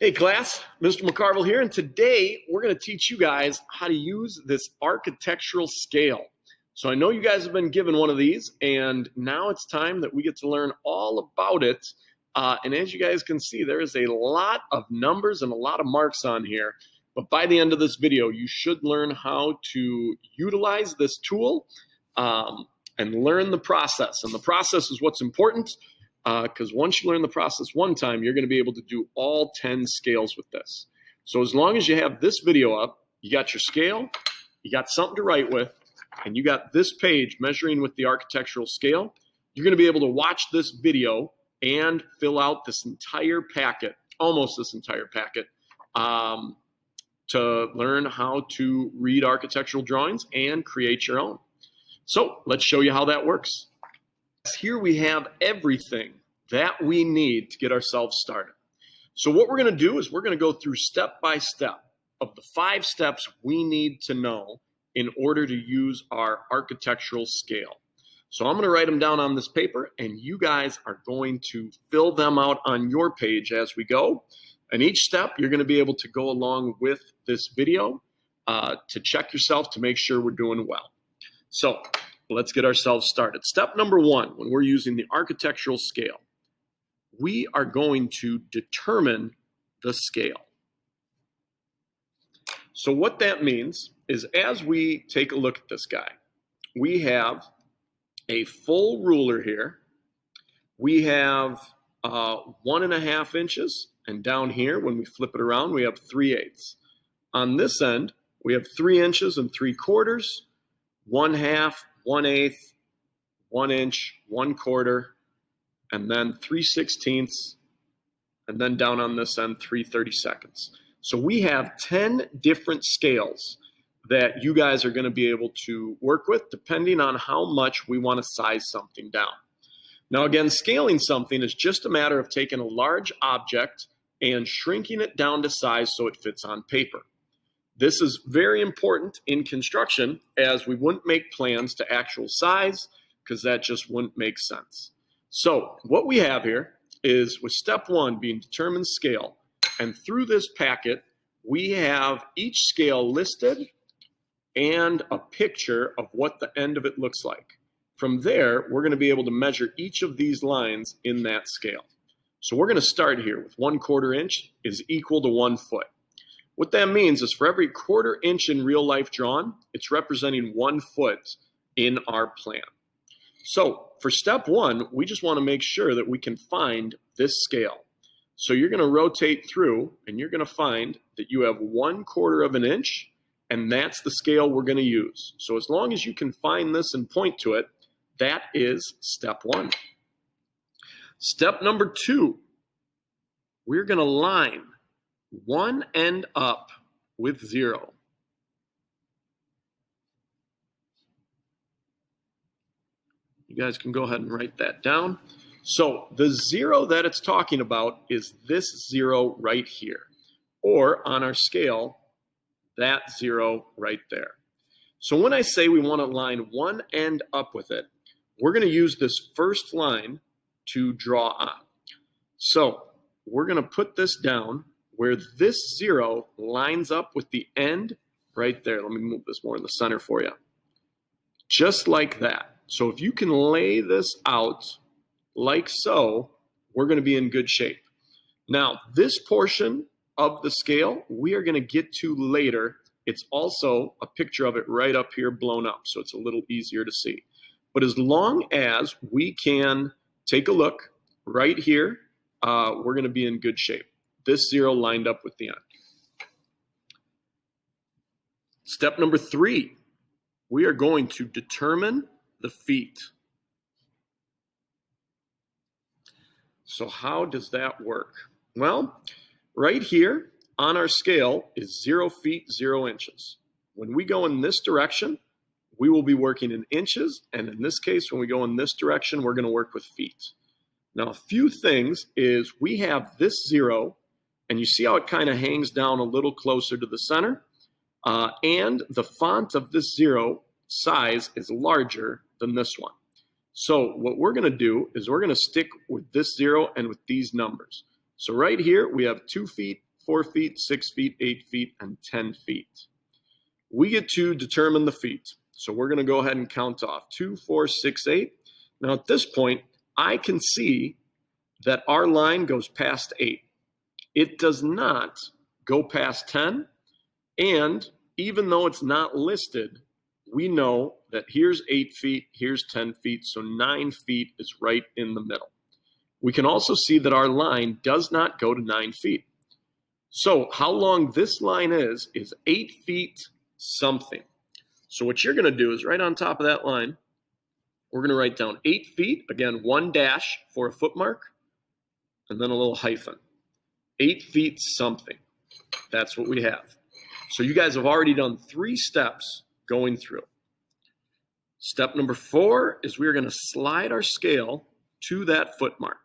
Hey class, Mr. McCarville here, and today we're going to teach you guys how to use this architectural scale. So I know you guys have been given one of these, and now it's time that we get to learn all about it. And as you guys can see, there is a lot of numbers and a lot of marks on here. But by the end of this video, you should learn how to utilize this tool and learn the process. And the process is what's important. Because once you learn the process one time, you're going to be able to do all 10 scales with this. So as long as you have this video up, you got your scale, you got something to write with, and you got this page measuring with the architectural scale, you're going to be able to watch this video and fill out this entire packet, almost this entire packet, to learn how to read architectural drawings and create your own. So let's show you how that works. Here we have everything that we need to get ourselves started. So what we're going to do is we're going to go through step by step of the 5 steps we need to know in order to use our architectural scale. So I'm going to write them down on this paper, and you guys are going to fill them out on your page as we go. And each step you're going to be able to go along with this video to check yourself to make sure we're doing well. So let's get ourselves started. Step number 1, when we're using the architectural scale, we are going to determine the scale. So what that means is as we take a look at this guy, we have a full ruler here. We have 1.5 inches, and down here, when we flip it around, we have 3/8. On this end, we have 3 inches and 3/4, 1/2, 1/8, 1 inch, 1/4, and then 3/16, and then down on this end, 3/32. So we have 10 different scales that you guys are going to be able to work with depending on how much we want to size something down. Now again, scaling something is just a matter of taking a large object and shrinking it down to size so it fits on paper. This is very important in construction, as we wouldn't make plans to actual size because that just wouldn't make sense. So what we have here is, with step 1 being determine scale, and through this packet we have each scale listed and a picture of what the end of it looks like. From there, we're going to be able to measure each of these lines in that scale. So we're going to start here with 1/4 inch is equal to 1 foot. What that means is for every 1/4 inch in real life drawn, it's representing 1 foot in our plan. So for step 1, we just want to make sure that we can find this scale. So you're going to rotate through, and you're going to find that you have 1/4 of an inch, and that's the scale we're going to use. So as long as you can find this and point to it, that is step 1. Step number 2, we're going to line one end up with 0. You guys can go ahead and write that down. So the 0 that it's talking about is this 0 right here, or on our scale, that 0 right there. So when I say we want to line one end up with it, we're going to use this first line to draw on. So we're going to put this down where this 0 lines up with the end right there. Let me move this more in the center for you. Just like that. So if you can lay this out like so, we're going to be in good shape. Now, this portion of the scale we are going to get to later. It's also a picture of it right up here blown up, so it's a little easier to see. But as long as we can take a look right here, we're going to be in good shape. This 0 lined up with the end. Step number 3, we are going to determine the feet. So how does that work? Well, right here on our scale is 0 feet, 0 inches. When we go in this direction, we will be working in inches, and in this case, when we go in this direction, we're going to work with feet. Now, a few things is we have this 0, and you see how it kind of hangs down a little closer to the center, and the font of this 0 size is larger than this one. So what we're going to do is we're going to stick with this 0 and with these numbers. So right here, we have 2 feet, 4 feet, 6 feet, 8 feet, and 10 feet. We get to determine the feet. So we're going to go ahead and count off 2, 4, 6, 8. Now at this point, I can see that our line goes past 8. It does not go past 10. And even though it's not listed, we know that here's 8 feet, here's 10 feet, so 9 feet is right in the middle. We can also see that our line does not go to 9 feet. So how long this line is 8 feet something. So what you're going to do is right on top of that line, we're going to write down 8 feet, again, 1 dash for a foot mark, and then a little hyphen. 8 feet something. That's what we have. So you guys have already done 3 steps going through. Step number 4 is we're going to slide our scale to that foot mark.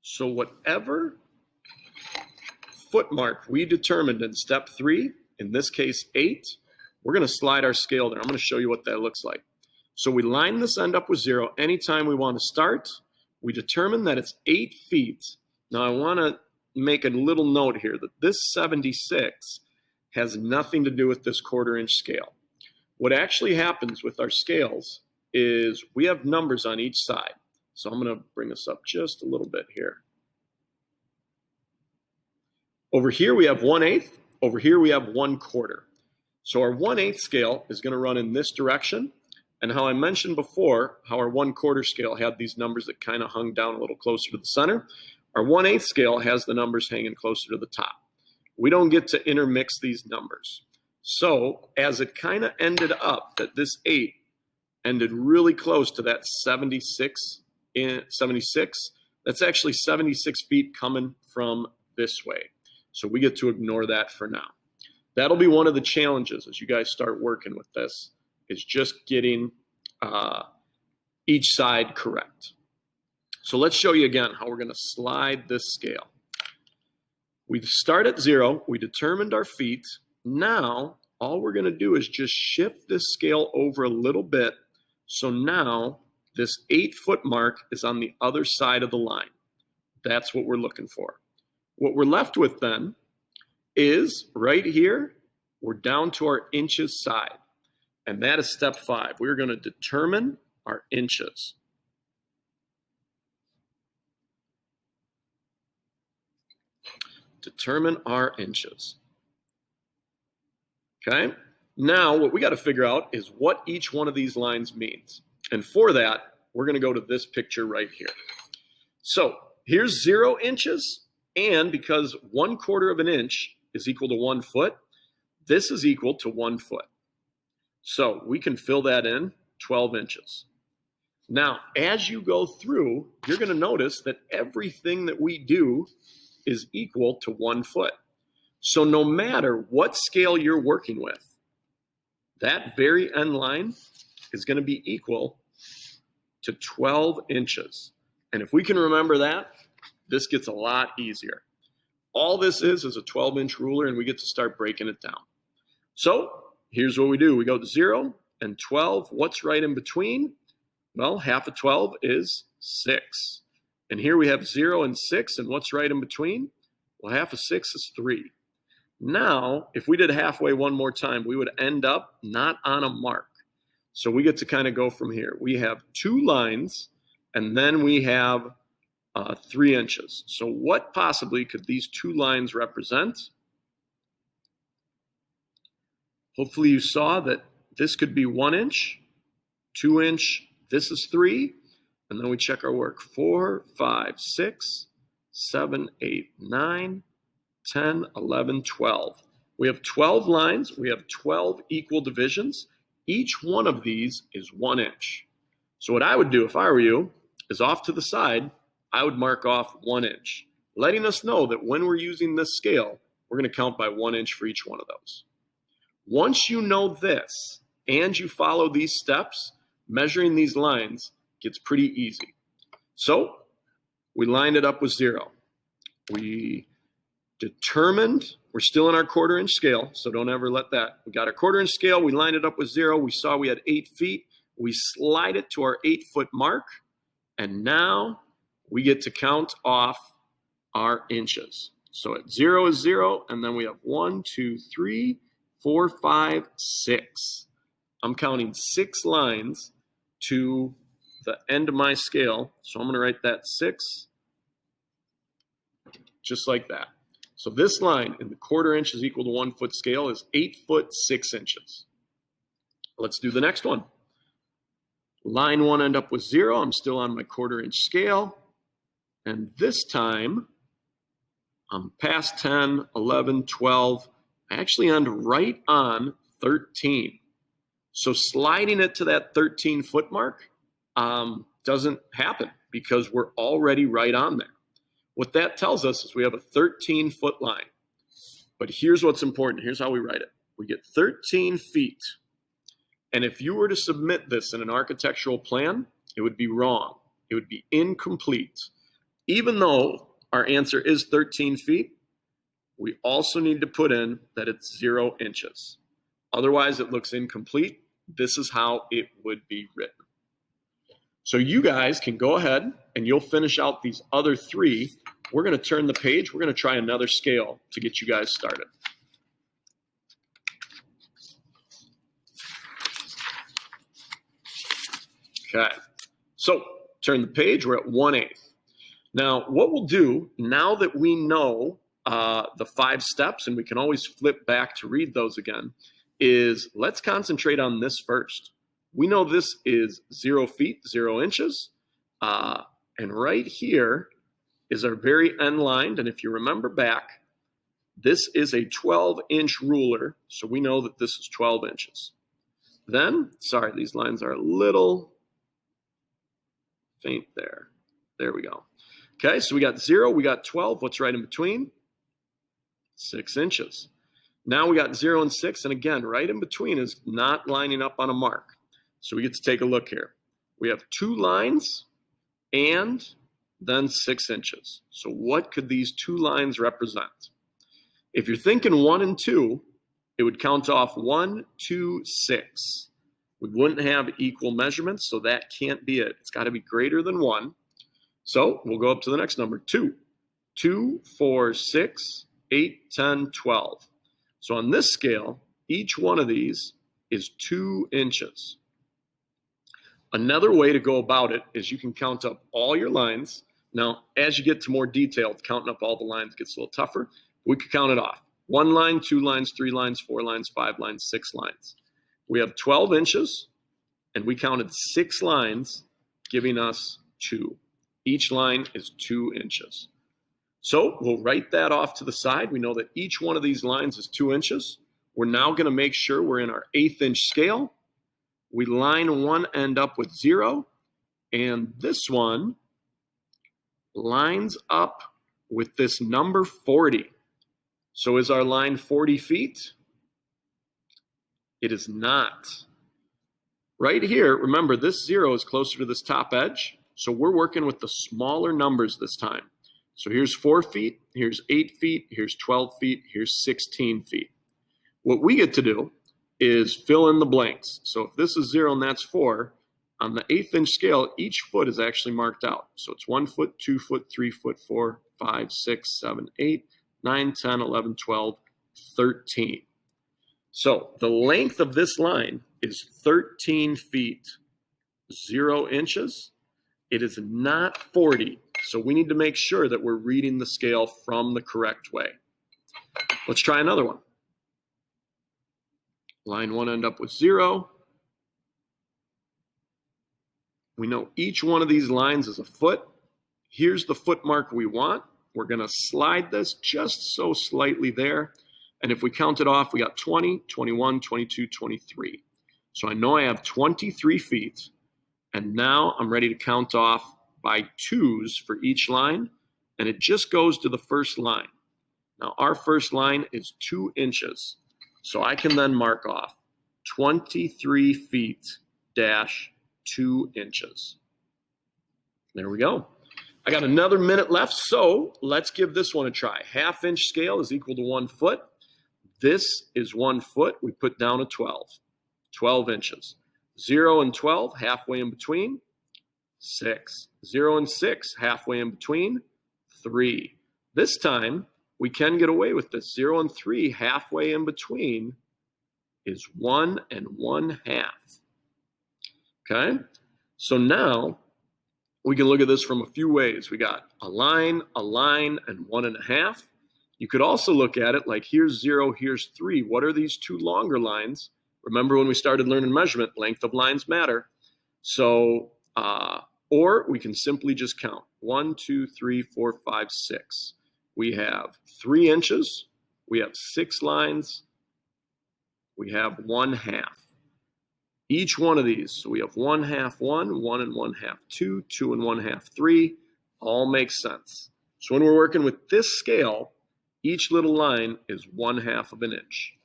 So whatever foot mark we determined in step 3, in this case 8, we're going to slide our scale there. I'm going to show you what that looks like. So we line this end up with 0 anytime we want to start. We determine that it's 8 feet. Now I want to make a little note here that this 76 has nothing to do with this 1/4 inch scale. What actually happens with our scales is we have numbers on each side. So I'm going to bring this up just a little bit here. Over here we have 1/8. Over here we have 1/4. So our 1/8 scale is going to run in this direction. And how I mentioned before, how our 1/4 scale had these numbers that kind of hung down a little closer to the center, our 1/8 scale has the numbers hanging closer to the top. We don't get to intermix these numbers. So as it kind of ended up that this 8 ended really close to that 76, that's actually 76 feet coming from this way. So we get to ignore that for now. That'll be one of the challenges as you guys start working with this, is just getting each side correct. So let's show you again how we're going to slide this scale. We start at 0. We determined our feet. Now, all we're going to do is just shift this scale over a little bit. So now this 8 foot mark is on the other side of the line. That's what we're looking for. What we're left with then is right here, we're down to our inches side. And that is step 5. We're going to determine our inches. Determine our inches. Okay? Now, what we got to figure out is what each one of these lines means. And for that, we're going to go to this picture right here. So here's 0 inches. And because 1/4 of an inch is equal to 1 foot, this is equal to 1 foot. So we can fill that in 12 inches. Now, as you go through, you're going to notice that everything that we do is equal to 1 foot. So no matter what scale you're working with, that very end line is going to be equal to 12 inches. And if we can remember that, this gets a lot easier. All this is a 12-inch ruler, and we get to start breaking it down. So here's what we do. We go to 0 and 12. What's right in between? Well, half of 12 is 6. And here we have 0 and 6, and what's right in between? Well, half of 6 is 3. Now, if we did halfway one more time, we would end up not on a mark. So we get to kind of go from here. We have 2 lines, and then we have 3 inches. So what possibly could these 2 lines represent? Hopefully you saw that this could be 1 inch, 2 inch, this is 3, and then we check our work. 4, 5, 6, 7, 8, 9, 10, 11, 12. We have 12 lines. We have 12 equal divisions. Each one of these is 1 inch. So what I would do if I were you is off to the side, I would mark off 1 inch, letting us know that when we're using this scale, we're going to count by 1 inch for each one of those. Once you know this and you follow these steps, measuring these lines gets pretty easy. So we lined it up with 0. We determined, we're still in our 1/4 inch scale, so don't ever let that. We got our 1/4 inch scale, we lined it up with 0. We saw we had 8 feet. We slide it to our 8 foot mark. And now we get to count off our inches. So at 0 is 0, and then we have 1, 2, 3, 4, 5, 6. I'm counting 6 lines to the end of my scale. So I'm going to write that 6, just like that. So this line in the 1/4 inch is equal to 1 foot scale is 8 foot 6 inches. Let's do the next one. Line 1 end up with 0. I'm still on my 1/4 inch scale. And this time, I'm past 10, 11, 12. I actually end right on 13. So sliding it to that 13 foot mark doesn't happen because we're already right on there. What that tells us is we have a 13 foot line. But here's what's important. Here's how we write it. We get 13 feet. And if you were to submit this in an architectural plan, it would be wrong. It would be incomplete. Even though our answer is 13 feet, we also need to put in that it's 0 inches. Otherwise, it looks incomplete. This is how it would be written. So you guys can go ahead and you'll finish out these other 3. We're going to turn the page. We're going to try another scale to get you guys started. Okay, so turn the page. We're at 1/8. Now, what we'll do, now that we know the 5 steps, and we can always flip back to read those again, is let's concentrate on this first. We know this is 0 feet, 0 inches. And right here is our very end line. And if you remember back, this is a 12-inch ruler. So we know that this is 12 inches. Then, sorry, these lines are a little faint there. There we go. Okay, so we got 0, we got 12. What's right in between? 6 inches. Now we got 0 and 6. And again, right in between is not lining up on a mark. So we get to take a look here. We have 2 lines and then 6 inches. So what could these 2 lines represent? If you're thinking 1 and 2, it would count off 1, 2, 6. We wouldn't have equal measurements, so that can't be it. It's got to be greater than 1. So we'll go up to the next number, 2. 2, 4, 6, 8, 10, 12. So on this scale, each one of these is 2 inches. Another way to go about it is you can count up all your lines. Now, as you get to more detailed, counting up all the lines gets a little tougher. We could count it off. 1 line, 2 lines, 3 lines, 4 lines, 5 lines, 6 lines. We have 12 inches, and we counted 6 lines, giving us 2. Each line is 2 inches. So we'll write that off to the side. We know that each one of these lines is 2 inches. We're now going to make sure we're in our 1/8 inch scale. We line one end up with 0, and this one lines up with this number 40. So is our line 40 feet? It is not. Right here, remember this 0 is closer to this top edge, so we're working with the smaller numbers this time. So here's 4 feet, here's 8 feet, here's 12 feet, here's 16 feet. What we get to do is fill in the blanks. So if this is 0 and that's 4, on the 1/8 inch scale, each foot is actually marked out. So it's 1 foot, 2 foot, 3 foot, 4, 5, 6, 7, 8, 9, 10, 11, 12, 13. So the length of this line is 13 feet, 0 inches. It is not 40. So we need to make sure that we're reading the scale from the correct way. Let's try another one. Line 1 end up with 0. We know each one of these lines is a foot. Here's the foot mark we want. We're going to slide this just so slightly there. And if we count it off, we got 20, 21, 22, 23. So I know I have 23 feet. And now I'm ready to count off by 2s for each line. And it just goes to the first line. Now our first line is 2 inches. So I can then mark off 23 feet dash 2 inches. There we go. I got another minute left, so let's give this one a try. 1/2 inch scale is equal to 1 foot. This is 1 foot. We put down a 12 inches. 0 and 12, halfway in between. 6. 0 and 6, halfway in between, 3. This time, we can get away with this. 0 and 3, halfway in between, is 1 and 1/2. Okay? So now, we can look at this from a few ways. We got a line, and 1.5. You could also look at it like here's 0, here's 3. What are these two longer lines? Remember when we started learning measurement, length of lines matter. So, or we can simply just count 1, 2, 3, 4, 5, 6. We have 3 inches. We have 6 lines. We have 1/2. Each one of these, so we have 1/2 1, 1 and 1/2 2, 2 and 1/2 3, all makes sense. So when we're working with this scale, each little line is 1/2 of an inch.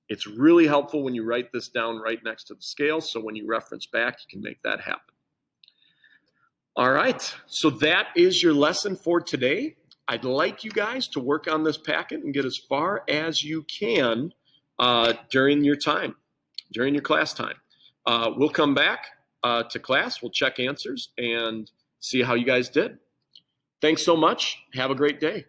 It's really helpful when you write this down right next to the scale, so when you reference back, you can make that happen. All right, so that is your lesson for today. I'd like you guys to work on this packet and get as far as you can during your time, during your class time. We'll come back to class, we'll check answers and see how you guys did. Thanks so much. Have a great day.